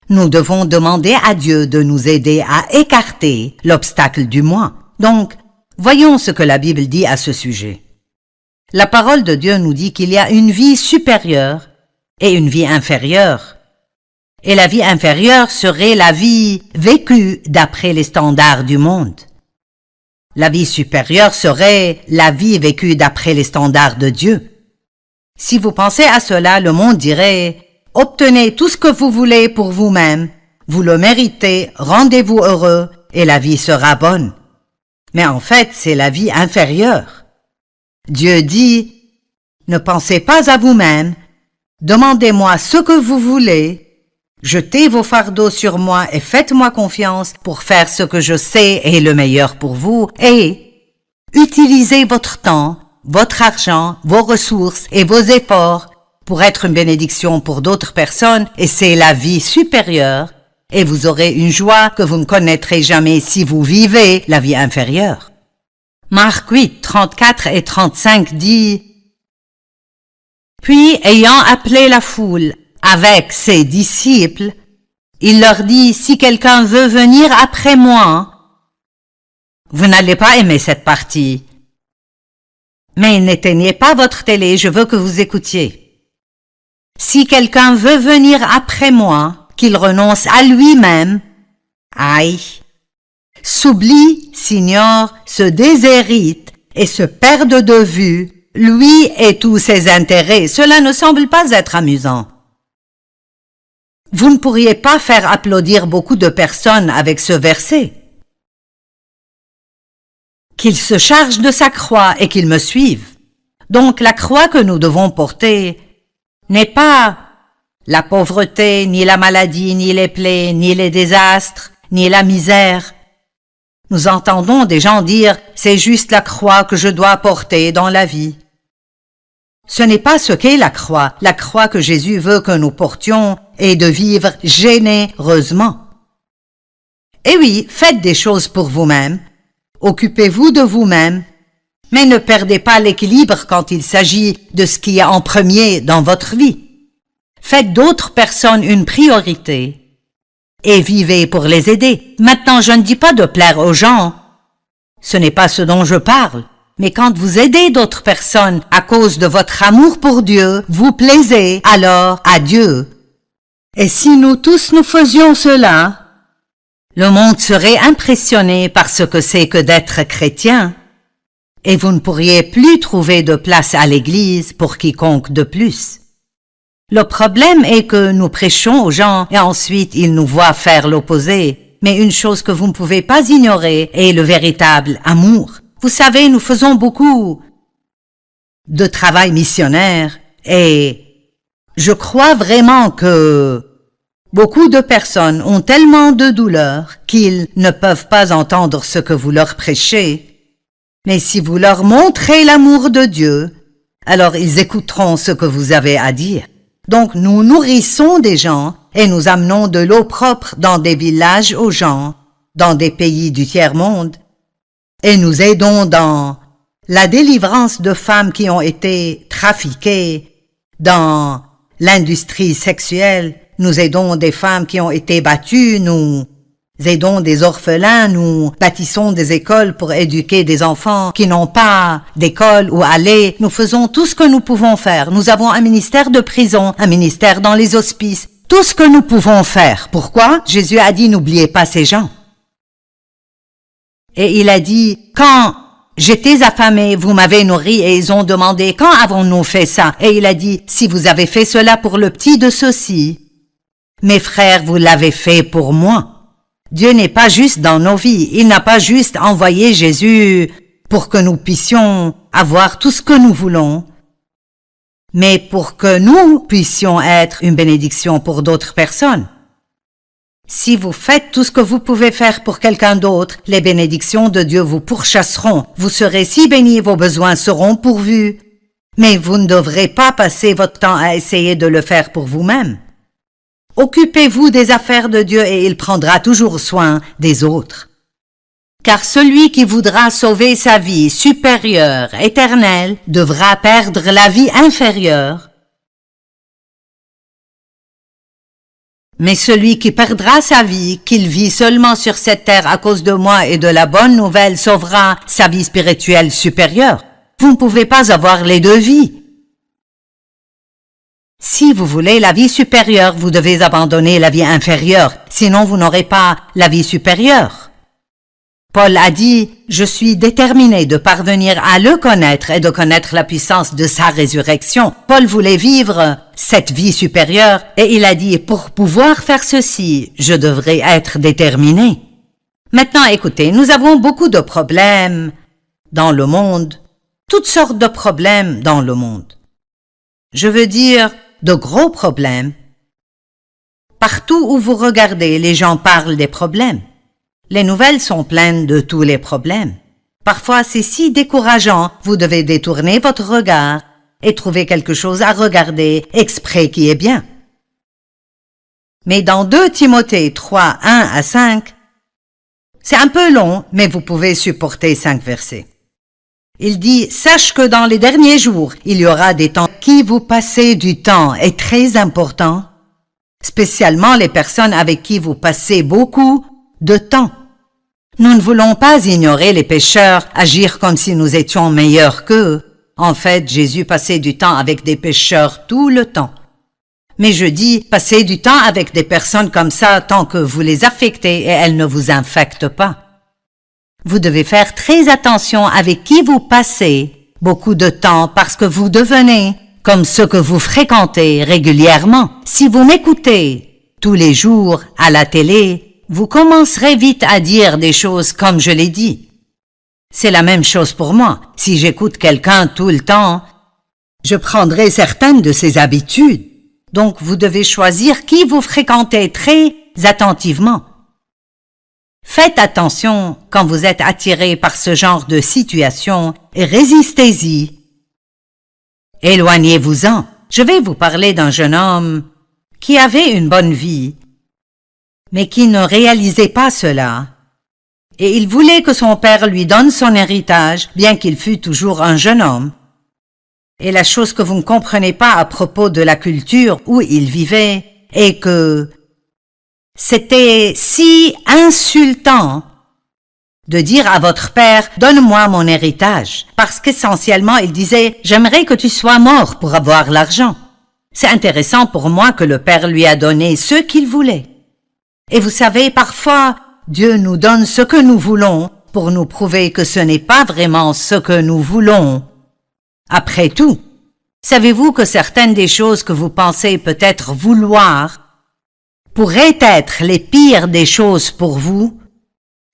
nous devons demander à Dieu de nous aider à écarter l'obstacle du moi. Donc, voyons ce que la Bible dit à ce sujet. La parole de Dieu nous dit qu'il y a une vie supérieure et une vie inférieure. Et la vie inférieure serait la vie vécue d'après les standards du monde. La vie supérieure serait la vie vécue d'après les standards de Dieu. Si vous pensez à cela, le monde dirait « Obtenez tout ce que vous voulez pour vous-même, vous le méritez, rendez-vous heureux et la vie sera bonne. » Mais en fait, c'est la vie inférieure. Dieu dit « Ne pensez pas à vous-même, demandez-moi ce que vous voulez, jetez vos fardeaux sur moi et faites-moi confiance pour faire ce que je sais est le meilleur pour vous et utilisez votre temps, votre argent, vos ressources et vos efforts pour être une bénédiction pour d'autres personnes et c'est la vie supérieure et vous aurez une joie que vous ne connaîtrez jamais si vous vivez la vie inférieure. » Marc 8, 34 et 35 dit « Puis, ayant appelé la foule avec ses disciples, il leur dit, si quelqu'un veut venir après moi, vous n'allez pas aimer cette partie. Mais n'éteignez pas votre télé, je veux que vous écoutiez. Si quelqu'un veut venir après moi, qu'il renonce à lui-même, aïe, s'oublie, s'ignore, se déshérite et se perde de vue, lui et tous ses intérêts, cela ne semble pas être amusant. Vous ne pourriez pas faire applaudir beaucoup de personnes avec ce verset. Qu'il se charge de sa croix et qu'il me suive. Donc la croix que nous devons porter n'est pas la pauvreté, ni la maladie, ni les plaies, ni les désastres, ni la misère. Nous entendons des gens dire « c'est juste la croix que je dois porter dans la vie ». Ce n'est pas ce qu'est la croix que Jésus veut que nous portions est de vivre généreusement. Et oui, faites des choses pour vous-même, occupez-vous de vous-même, mais ne perdez pas l'équilibre quand il s'agit de ce qui est en premier dans votre vie. Faites d'autres personnes une priorité et vivez pour les aider. Maintenant, je ne dis pas de plaire aux gens, ce n'est pas ce dont je parle. Mais quand vous aidez d'autres personnes à cause de votre amour pour Dieu, vous plaisez alors à Dieu. Et si nous tous nous faisions cela, le monde serait impressionné par ce que c'est que d'être chrétien, et vous ne pourriez plus trouver de place à l'église pour quiconque de plus. Le problème est que nous prêchons aux gens et ensuite ils nous voient faire l'opposé. Mais une chose que vous ne pouvez pas ignorer est le véritable amour. Vous savez, nous faisons beaucoup de travail missionnaire et je crois vraiment que beaucoup de personnes ont tellement de douleur qu'ils ne peuvent pas entendre ce que vous leur prêchez. Mais si vous leur montrez l'amour de Dieu, alors ils écouteront ce que vous avez à dire. Donc nous nourrissons des gens et nous amenons de l'eau propre dans des villages aux gens, dans des pays du tiers-monde. Et nous aidons dans la délivrance de femmes qui ont été trafiquées, dans l'industrie sexuelle, nous aidons des femmes qui ont été battues, nous aidons des orphelins, nous bâtissons des écoles pour éduquer des enfants qui n'ont pas d'école où aller. Nous faisons tout ce que nous pouvons faire. Nous avons un ministère de prison, un ministère dans les hospices, tout ce que nous pouvons faire. Pourquoi? Jésus a dit n'oubliez pas ces gens. Et il a dit, quand j'étais affamé, vous m'avez nourri et ils ont demandé, quand avons-nous fait ça? Et il a dit, si vous avez fait cela pour le petit de ceux-ci, mes frères, vous l'avez fait pour moi. Dieu n'est pas juste dans nos vies. Il n'a pas juste envoyé Jésus pour que nous puissions avoir tout ce que nous voulons, mais pour que nous puissions être une bénédiction pour d'autres personnes. Si vous faites tout ce que vous pouvez faire pour quelqu'un d'autre, les bénédictions de Dieu vous pourchasseront. Vous serez si bénis, vos besoins seront pourvus. Mais vous ne devrez pas passer votre temps à essayer de le faire pour vous-même. Occupez-vous des affaires de Dieu et il prendra toujours soin des autres. Car celui qui voudra sauver sa vie supérieure, éternelle, devra perdre la vie inférieure. Mais celui qui perdra sa vie, qu'il vit seulement sur cette terre à cause de moi et de la bonne nouvelle, sauvera sa vie spirituelle supérieure. Vous ne pouvez pas avoir les deux vies. Si vous voulez la vie supérieure, vous devez abandonner la vie inférieure, sinon vous n'aurez pas la vie supérieure. Paul a dit « Je suis déterminé de parvenir à le connaître et de connaître la puissance de sa résurrection ». Paul voulait vivre cette vie supérieure et il a dit « Pour pouvoir faire ceci, je devrais être déterminé ». Maintenant, écoutez, nous avons beaucoup de problèmes dans le monde, toutes sortes de problèmes dans le monde. Je veux dire de gros problèmes. Partout où vous regardez, les gens parlent des problèmes. Les nouvelles sont pleines de tous les problèmes. Parfois, c'est si décourageant, vous devez détourner votre regard et trouver quelque chose à regarder exprès qui est bien. Mais dans 2 Timothée 3, 1 à 5, c'est un peu long, mais vous pouvez supporter 5 versets. Il dit « Sache que dans les derniers jours, il y aura des temps qui vous passez du temps est très important, spécialement les personnes avec qui vous passez beaucoup de temps. Nous ne voulons pas ignorer les pécheurs, agir comme si nous étions meilleurs qu'eux. En fait, Jésus passait du temps avec des pécheurs tout le temps. Mais je dis, passez du temps avec des personnes comme ça tant que vous les affectez et elles ne vous infectent pas. Vous devez faire très attention avec qui vous passez beaucoup de temps parce que vous devenez comme ceux que vous fréquentez régulièrement. Si vous m'écoutez tous les jours à la télé, vous commencerez vite à dire des choses comme je l'ai dit. C'est la même chose pour moi. Si j'écoute quelqu'un tout le temps, je prendrai certaines de ses habitudes. Donc vous devez choisir qui vous fréquentez très attentivement. Faites attention quand vous êtes attiré par ce genre de situation et résistez-y. Éloignez-vous-en. Je vais vous parler d'un jeune homme qui avait une bonne vie, mais qui ne réalisait pas cela. Et il voulait que son père lui donne son héritage, bien qu'il fût toujours un jeune homme. Et la chose que vous ne comprenez pas à propos de la culture où il vivait est que c'était si insultant de dire à votre père « Donne-moi mon héritage » parce qu'essentiellement il disait « J'aimerais que tu sois mort pour avoir l'argent ». C'est intéressant pour moi que le père lui a donné ce qu'il voulait. Et vous savez, parfois, Dieu nous donne ce que nous voulons pour nous prouver que ce n'est pas vraiment ce que nous voulons. Après tout, savez-vous que certaines des choses que vous pensez peut-être vouloir pourraient être les pires des choses pour vous?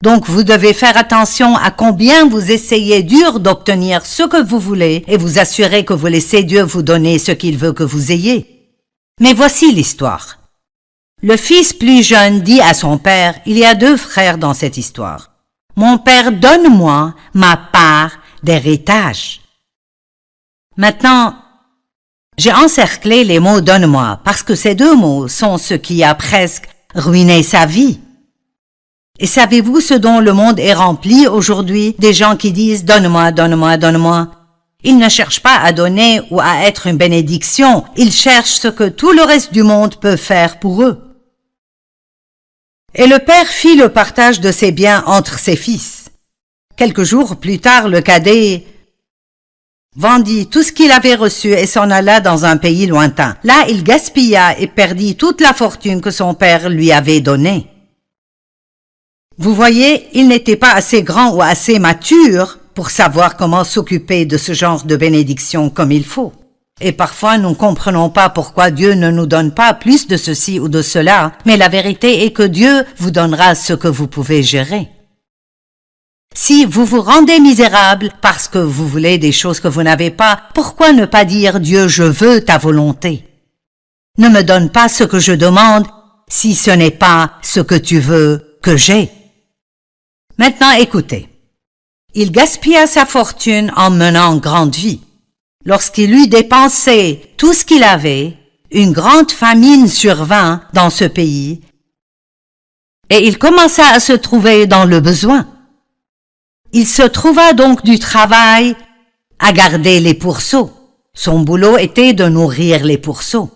Donc vous devez faire attention à combien vous essayez dur d'obtenir ce que vous voulez et vous assurer que vous laissez Dieu vous donner ce qu'il veut que vous ayez. Mais voici l'histoire. Le fils plus jeune dit à son père, il y a 2 frères dans cette histoire. « Mon père, donne-moi ma part d'héritage. » Maintenant, j'ai encerclé les mots « donne-moi » parce que ces 2 mots sont ce qui a presque ruiné sa vie. Et savez-vous ce dont le monde est rempli aujourd'hui? Des gens qui disent « donne-moi, donne-moi, donne-moi ». Ils ne cherchent pas à donner ou à être une bénédiction, ils cherchent ce que tout le reste du monde peut faire pour eux. Et le père fit le partage de ses biens entre ses fils. Quelques jours plus tard, le cadet vendit tout ce qu'il avait reçu et s'en alla dans un pays lointain. Là, il gaspilla et perdit toute la fortune que son père lui avait donnée. Vous voyez, il n'était pas assez grand ou assez mature pour savoir comment s'occuper de ce genre de bénédiction comme il faut. Et parfois, nous ne comprenons pas pourquoi Dieu ne nous donne pas plus de ceci ou de cela, mais la vérité est que Dieu vous donnera ce que vous pouvez gérer. Si vous vous rendez misérable parce que vous voulez des choses que vous n'avez pas, pourquoi ne pas dire « Dieu, je veux ta volonté ». Ne me donne pas ce que je demande si ce n'est pas ce que tu veux que j'ai. Maintenant, écoutez. Il gaspilla sa fortune en menant grande vie. Lorsqu'il eut dépensé tout ce qu'il avait, une grande famine survint dans ce pays et il commença à se trouver dans le besoin. Il se trouva donc du travail à garder les pourceaux. Son boulot était de nourrir les pourceaux.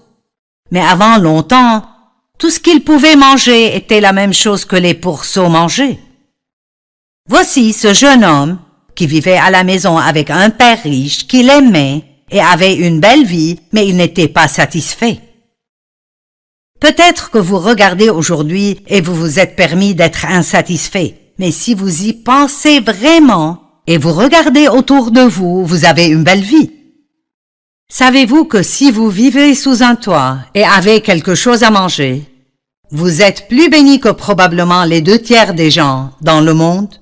Mais avant longtemps, tout ce qu'il pouvait manger était la même chose que les pourceaux mangeaient. Voici ce jeune homme qui vivait à la maison avec un père riche qui l'aimait et avait une belle vie, mais il n'était pas satisfait. Peut-être que vous regardez aujourd'hui et vous vous êtes permis d'être insatisfait. Mais si vous y pensez vraiment et vous regardez autour de vous, vous avez une belle vie. Savez-vous que si vous vivez sous un toit et avez quelque chose à manger, vous êtes plus béni que probablement les 2/3 des gens dans le monde?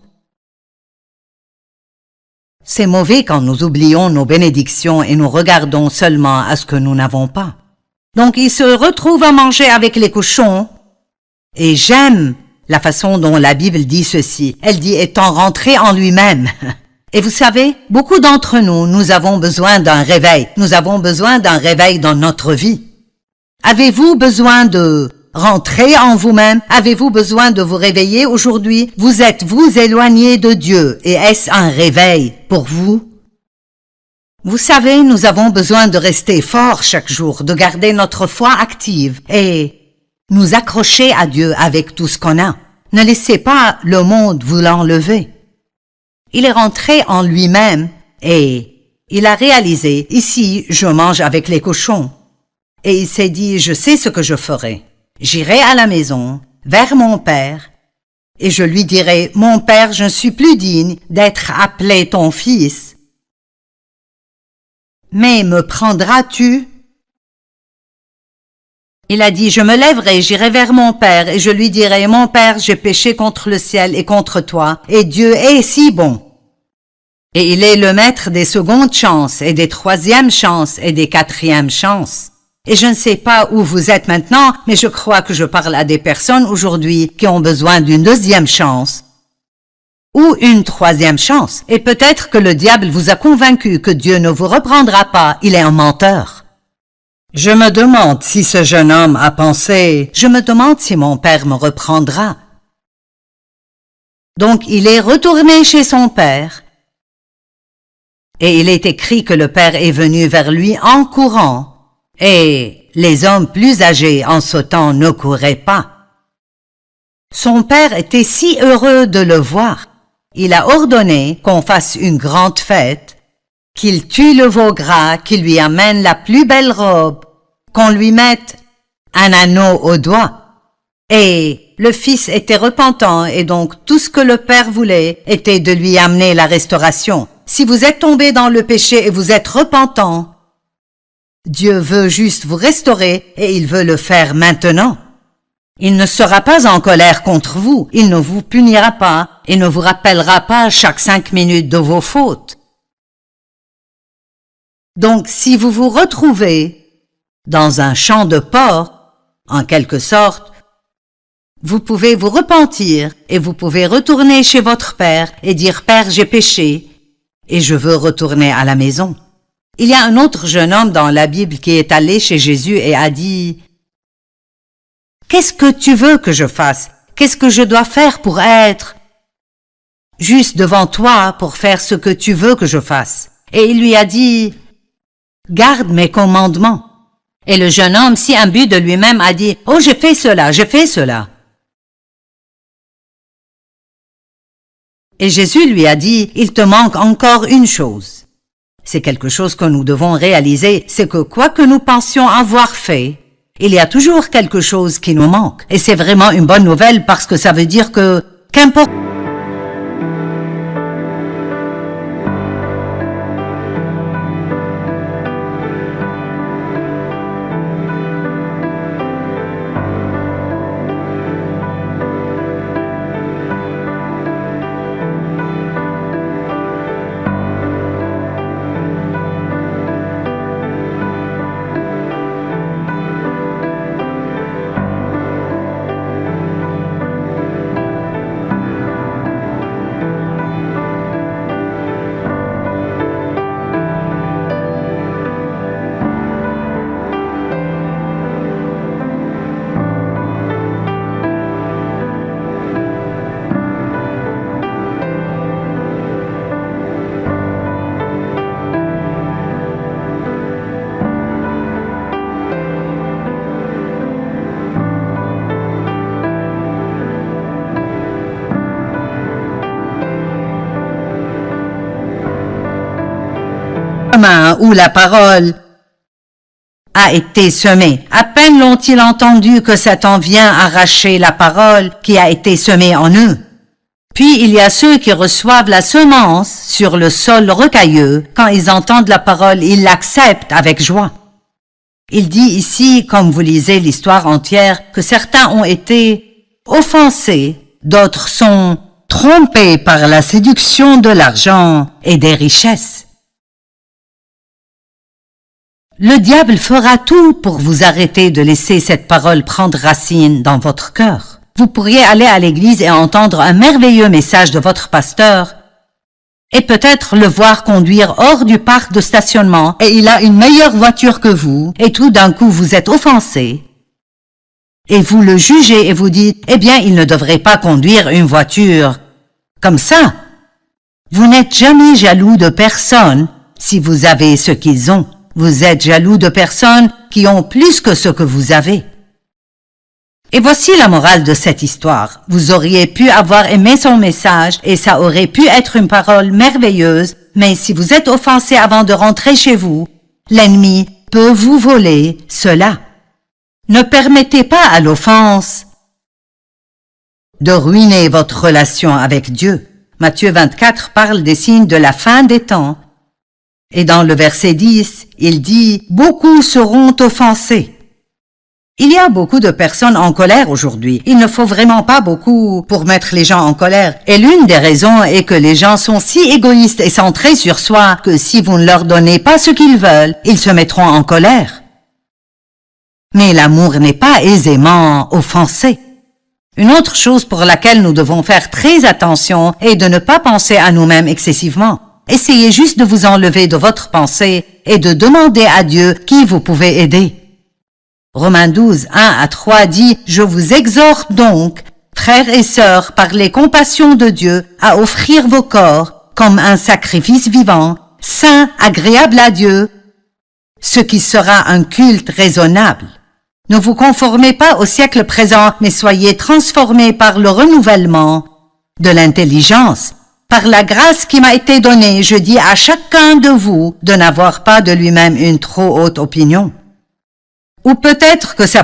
C'est mauvais quand nous oublions nos bénédictions et nous regardons seulement à ce que nous n'avons pas. Donc il se retrouve à manger avec les cochons. Et j'aime la façon dont la Bible dit ceci. Elle dit étant rentré en lui-même. Et vous savez, beaucoup d'entre nous, nous avons besoin d'un réveil. Nous avons besoin d'un réveil dans notre vie. Avez-vous besoin de rentrer en vous-même? Avez-vous besoin de vous réveiller aujourd'hui? Vous êtes-vous éloigné de Dieu et est-ce un réveil pour vous? Vous savez, nous avons besoin de rester forts chaque jour, de garder notre foi active et nous accrocher à Dieu avec tout ce qu'on a. Ne laissez pas le monde vous l'enlever. Il est rentré en lui-même et il a réalisé, ici, je mange avec les cochons. Et il s'est dit, je sais ce que je ferai. J'irai à la maison, vers mon père, et je lui dirai, mon père, je ne suis plus digne d'être appelé ton fils. Mais me prendras-tu? Il a dit, je me lèverai, j'irai vers mon père, et je lui dirai, mon père, j'ai péché contre le ciel et contre toi, et Dieu est si bon. Et il est le maître des secondes chances, et des troisièmes chances, et des quatrièmes chances. Et je ne sais pas où vous êtes maintenant, mais je crois que je parle à des personnes aujourd'hui qui ont besoin d'une deuxième chance, ou une troisième chance. Et peut-être que le diable vous a convaincu que Dieu ne vous reprendra pas, il est un menteur. Je me demande si ce jeune homme a pensé, je me demande si mon père me reprendra. Donc il est retourné chez son père, et il est écrit que le père est venu vers lui en courant, et les hommes plus âgés en ce temps ne couraient pas. Son père était si heureux de le voir. Il a ordonné qu'on fasse une grande fête, qu'il tue le veau gras, qu'il lui amène la plus belle robe, qu'on lui mette un anneau au doigt. Et le fils était repentant et donc tout ce que le père voulait était de lui amener la restauration. Si vous êtes tombé dans le péché et vous êtes repentant, Dieu veut juste vous restaurer et il veut le faire maintenant. Il ne sera pas en colère contre vous, il ne vous punira pas et ne vous rappellera pas chaque 5 minutes de vos fautes. Donc, si vous vous retrouvez dans un champ de porc, en quelque sorte, vous pouvez vous repentir et vous pouvez retourner chez votre père et dire « Père, j'ai péché et je veux retourner à la maison ». Il y a un autre jeune homme dans la Bible qui est allé chez Jésus et a dit « Qu'est-ce que tu veux que je fasse? Qu'est-ce que je dois faire pour être juste devant toi pour faire ce que tu veux que je fasse? » Et il lui a dit « Garde mes commandements. » Et le jeune homme, si imbu de lui-même, a dit « Oh, j'ai fait cela, j'ai fait cela. » Et Jésus lui a dit « Il te manque encore une chose. » C'est quelque chose que nous devons réaliser, c'est que quoi que nous pensions avoir fait, il y a toujours quelque chose qui nous manque. Et c'est vraiment une bonne nouvelle parce que ça veut dire que qu'importe où la parole a été semée. À peine l'ont-ils entendu que Satan vient arracher la parole qui a été semée en eux. Puis il y a ceux qui reçoivent la semence sur le sol rocailleux. Quand ils entendent la parole, ils l'acceptent avec joie. Il dit ici, comme vous lisez l'histoire entière, que certains ont été offensés, d'autres sont trompés par la séduction de l'argent et des richesses. Le diable fera tout pour vous arrêter de laisser cette parole prendre racine dans votre cœur. Vous pourriez aller à l'église et entendre un merveilleux message de votre pasteur et peut-être le voir conduire hors du parc de stationnement et il a une meilleure voiture que vous et tout d'un coup vous êtes offensé. Et vous le jugez et vous dites, eh bien, il ne devrait pas conduire une voiture comme ça. Vous n'êtes jamais jaloux de personne si vous avez ce qu'ils ont. Vous êtes jaloux de personnes qui ont plus que ce que vous avez. Et voici la morale de cette histoire. Vous auriez pu avoir aimé son message et ça aurait pu être une parole merveilleuse, mais si vous êtes offensé avant de rentrer chez vous, l'ennemi peut vous voler cela. Ne permettez pas à l'offense de ruiner votre relation avec Dieu. Matthieu 24 parle des signes de la fin des temps. Et dans le verset 10, il dit « Beaucoup seront offensés ». Il y a beaucoup de personnes en colère aujourd'hui. Il ne faut vraiment pas beaucoup pour mettre les gens en colère. Et l'une des raisons est que les gens sont si égoïstes et centrés sur soi que si vous ne leur donnez pas ce qu'ils veulent, ils se mettront en colère. Mais l'amour n'est pas aisément offensé. Une autre chose pour laquelle nous devons faire très attention est de ne pas penser à nous-mêmes excessivement. Essayez juste de vous enlever de votre pensée et de demander à Dieu qui vous pouvez aider. Romains 12, 1-3 dit « Je vous exhorte donc, frères et sœurs, par les compassions de Dieu, à offrir vos corps comme un sacrifice vivant, saint, agréable à Dieu, ce qui sera un culte raisonnable. Ne vous conformez pas au siècle présent, mais soyez transformés par le renouvellement de l'intelligence. Par la grâce qui m'a été donnée, je dis à chacun de vous de n'avoir pas de lui-même une trop haute opinion. Ou peut-être que ça